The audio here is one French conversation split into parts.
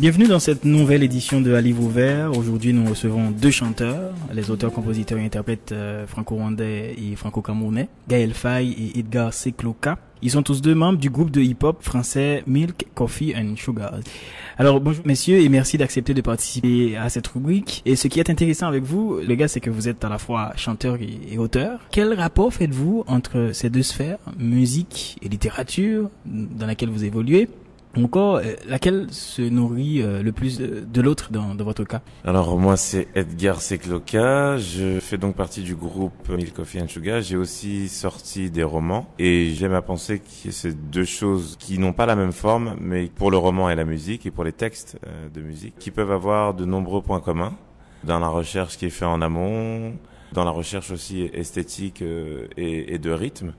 Bienvenue dans cette nouvelle édition de À Livre Ouvert. Aujourd'hui, nous recevons deux chanteurs, les auteurs, compositeurs et interprètes franco-rwandais et franco-camerounais, Gaël Faye et Edgar Sekloka. Ils sont tous deux membres du groupe de hip-hop français Milk, Coffee and Sugar. Alors, bonjour messieurs et merci d'accepter de participer à cette rubrique. Et ce qui est intéressant avec vous, les gars, c'est que vous êtes à la fois chanteur et auteur. Quel rapport faites-vous entre ces deux sphères, musique et littérature, dans laquelle vous évoluez? Encore, laquelle se nourrit le plus de l'autre dans votre cas? Alors moi c'est Edgar Sekloka, je fais donc partie du groupe Milk, Coffee and Sugar. J'ai aussi sorti des romans et j'aime à penser que c'est deux choses qui n'ont pas la même forme, mais pour le roman et la musique et pour les textes de musique, qui peuvent avoir de nombreux points communs dans la recherche qui est faite en amont, dans la recherche aussi esthétique et de rythme.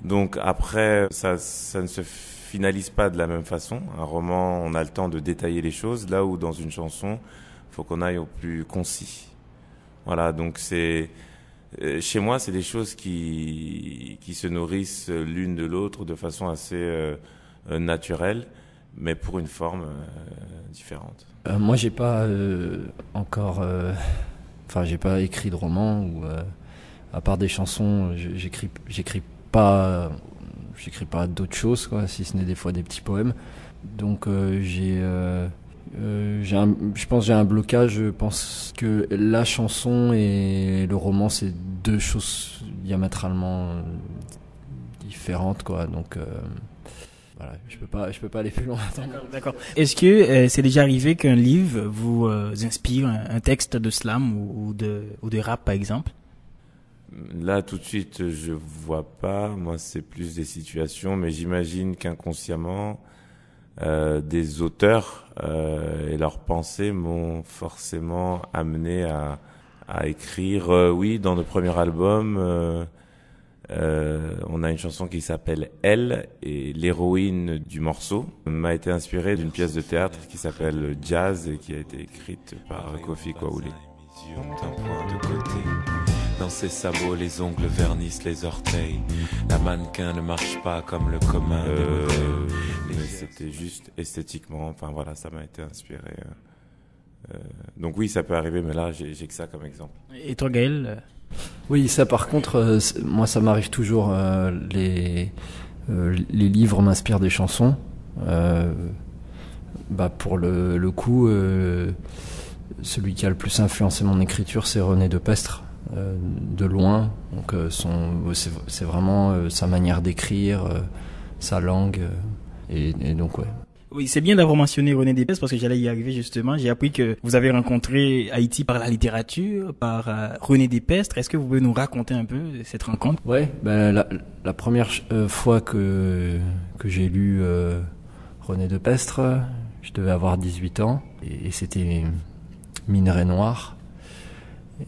Donc après, ça ne se finalise pas de la même façon. Un roman, on a le temps de détailler les choses, là où dans une chanson, faut qu'on aille au plus concis. Voilà, donc c'est chez moi, c'est des choses qui se nourrissent l'une de l'autre de façon assez naturelle, mais pour une forme différente. Moi, j'ai pas encore, j'ai pas écrit de roman ou à part des chansons, j'écris pas d'autres choses, quoi, si ce n'est des fois des petits poèmes. Donc je pense que j'ai un blocage. Je pense que la chanson et le roman, c'est deux choses diamétralement différentes, quoi. Donc voilà, je peux pas aller plus loin. D'accord. Est-ce que c'est déjà arrivé qu'un livre vous inspire un texte de slam ou de rap, par exemple? Là, tout de suite, je vois pas. Moi, c'est plus des situations, mais j'imagine qu'inconsciemment, des auteurs et leurs pensées m'ont forcément amené à écrire. Oui, dans le premier album, on a une chanson qui s'appelle Elle, et l'héroïne du morceau m'a été inspirée d'une pièce de théâtre qui s'appelle Jazz et qui a été écrite par Kofi Kwaoulé. D'un point de côté. Dans ses sabots, les ongles vernissent les orteils. La mannequin ne marche pas comme le commun. Mais c'était juste esthétiquement. Enfin voilà, ça m'a été inspiré. Donc oui, ça peut arriver, mais là, j'ai que ça comme exemple. Et toi, Gaël? Oui, ça par contre, moi ça m'arrive toujours. Les livres m'inspirent des chansons. Pour le coup, celui qui a le plus influencé mon écriture, c'est René Depestre. De loin, donc c'est vraiment sa manière d'écrire, sa langue, et donc ouais. Oui, c'est bien d'avoir mentionné René Depestre parce que j'allais y arriver justement. J'ai appris que vous avez rencontré Haïti par la littérature, par René Depestre. Est-ce que vous pouvez nous raconter un peu cette rencontre? Ouais, la première fois que j'ai lu René Depestre, je devais avoir 18 ans et c'était Minerai Noir.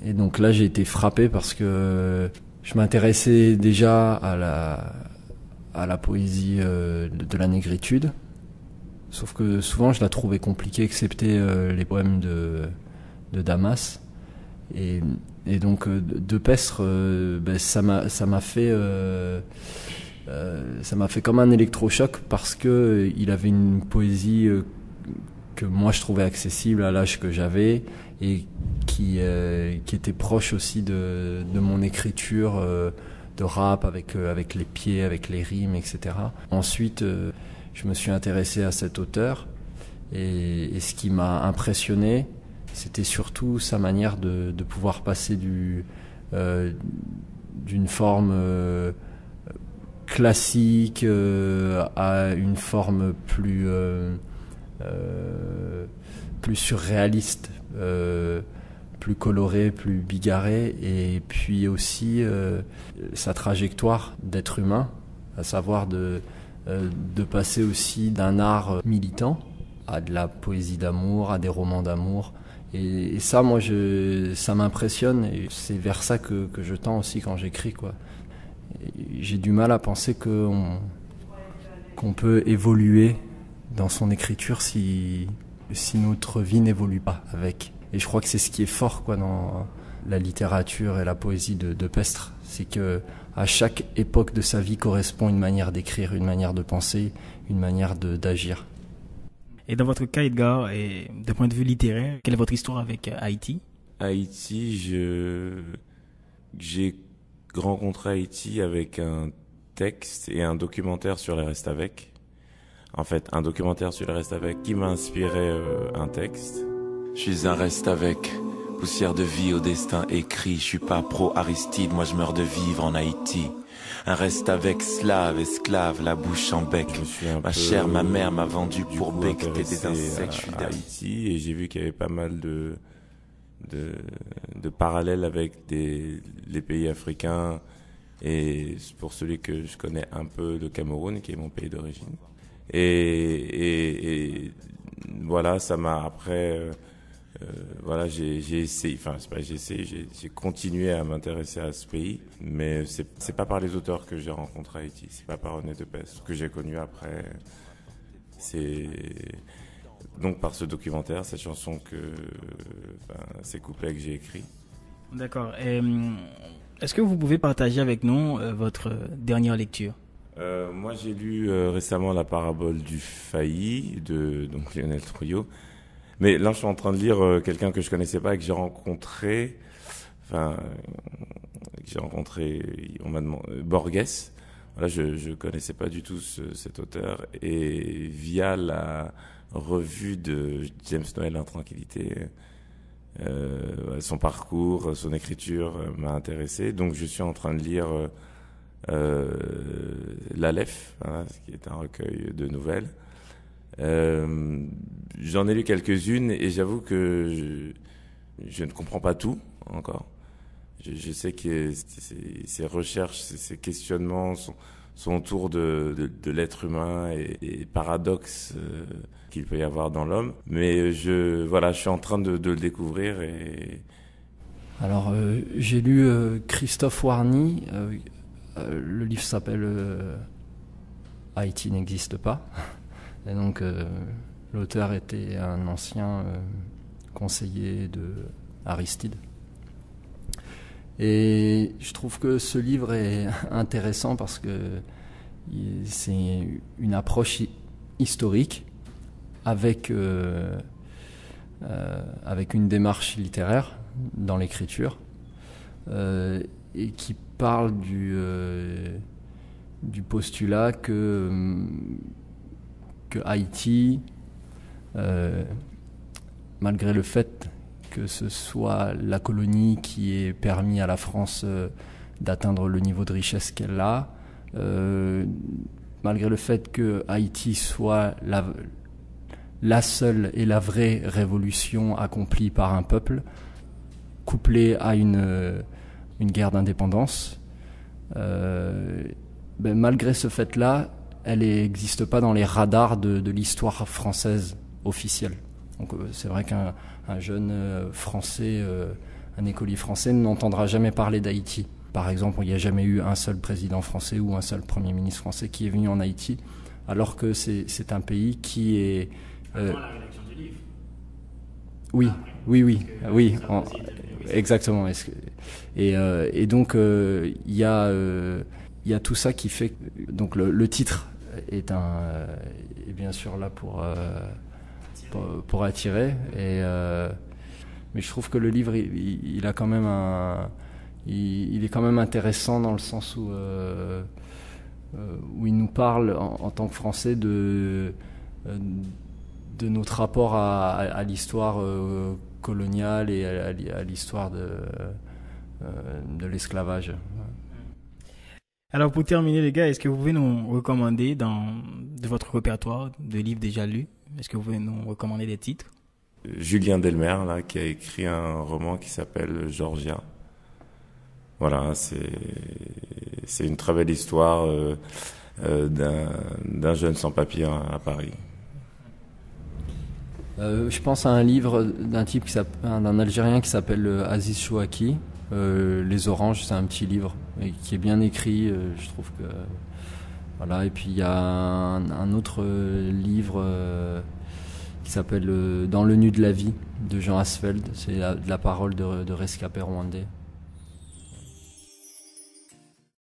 Et donc là, j'ai été frappé parce que je m'intéressais déjà à la poésie de la négritude. Sauf que souvent, je la trouvais compliquée, excepté les poèmes de Damas. Et donc, Depestre, ça m'a fait comme un électrochoc parce que il avait une poésie que moi je trouvais accessible à l'âge que j'avais et qui était proche aussi de mon écriture de rap avec les pieds, avec les rimes, etc. Ensuite, je me suis intéressé à cet auteur et ce qui m'a impressionné, c'était surtout sa manière de pouvoir passer d'une forme classique à une forme plus surréaliste, plus coloré, plus bigarré, et puis aussi sa trajectoire d'être humain, à savoir de passer aussi d'un art militant à de la poésie d'amour, à des romans d'amour. Et ça, moi, ça m'impressionne, et c'est vers ça que je tends aussi quand j'écris, quoi. Et j'ai du mal à penser qu'on peut évoluer dans son écriture si notre vie n'évolue pas avec. Et je crois que c'est ce qui est fort, quoi, dans la littérature et la poésie de Depestre, c'est que à chaque époque de sa vie correspond une manière d'écrire, une manière de penser, une manière d'agir. Et dans votre cas, Edgar, et d'un point de vue littéraire, quelle est votre histoire avec Haïti? Haïti, j'ai rencontré Haïti avec un texte et un documentaire sur les Restaveks. En fait, un documentaire sur les Restaveks qui m'a inspiré un texte. Je suis un Restavek, poussière de vie au destin écrit. Je suis pas pro Aristide, moi je meurs de vivre en Haïti. Un Restavek, slave, esclave, la bouche en bec. Ma chair, ma mère m'a vendu pour becquer des insectes. Je suis d'Haïti et j'ai vu qu'il y avait pas mal de parallèles avec les pays africains, et pour celui que je connais un peu, le Cameroun, qui est mon pays d'origine. Et voilà, ça m'a après, voilà, j'ai essayé, enfin c'est pas j'ai essayé, j'ai continué à m'intéresser à ce pays, mais c'est pas par les auteurs que j'ai rencontré Haïti, c'est pas par René Depès que j'ai connu après, c'est donc par ce documentaire, cette chanson ces couplets que j'ai écrits. D'accord. Est-ce que vous pouvez partager avec nous votre dernière lecture? Moi, j'ai lu récemment La parabole du failli de donc Lionel Trouillot. Mais là, je suis en train de lire quelqu'un que je connaissais pas et que j'ai rencontré. On m'a demandé Borges. Voilà, je connaissais pas du tout cet auteur, et via la revue de James Noël Intranquillité, son parcours, son écriture m'a intéressé. Donc, je suis en train de lire l'Aleph, qui est un recueil de nouvelles. J'en ai lu quelques-unes et j'avoue que je ne comprends pas tout encore. Je sais que ces recherches, ces questionnements sont autour de l'être humain et paradoxes qu'il peut y avoir dans l'homme. Mais je suis en train de le découvrir. Alors, j'ai lu Christophe Warny. Le livre s'appelle Haïti n'existe pas. Et donc, l'auteur était un ancien conseiller de Aristide. Et je trouve que ce livre est intéressant parce que c'est une approche historique avec une démarche littéraire dans l'écriture, et qui parle du postulat que Haïti, malgré le fait que ce soit la colonie qui ait permis à la France d'atteindre le niveau de richesse qu'elle a, malgré le fait que Haïti soit la seule et la vraie révolution accomplie par un peuple, couplée à une guerre d'indépendance, malgré ce fait-là, elle n'existe pas dans les radars de l'histoire française officielle. Donc c'est vrai qu'un jeune français, un écolier français n'entendra jamais parler d'Haïti. Par exemple, il n'y a jamais eu un seul président français ou un seul premier ministre français qui est venu en Haïti, alors que c'est un pays qui est... Avant la rédaction du livre. Oui, exactement. Et donc il y a tout ça qui fait que, donc le titre est bien sûr là pour attirer, mais je trouve que le livre il a quand même il est quand même intéressant dans le sens où il nous parle en tant que Français de notre rapport à l'histoire coloniale et à l'histoire de l'esclavage. Alors pour terminer les gars, est-ce que vous pouvez nous recommander de votre répertoire de livres déjà lus, est-ce que vous pouvez nous recommander des titres? Julien Delmer, là, qui a écrit un roman qui s'appelle Georgia. Voilà, c'est une très belle histoire d'un jeune sans-papier à Paris. Je pense à un livre d'un Algérien qui s'appelle Aziz Chouaki. Les Oranges, c'est un petit livre qui est bien écrit, je trouve que voilà. Et puis il y a un autre livre qui s'appelle Dans le nu de la vie de Jean Asfeld. C'est de la parole de rescapés rwandais.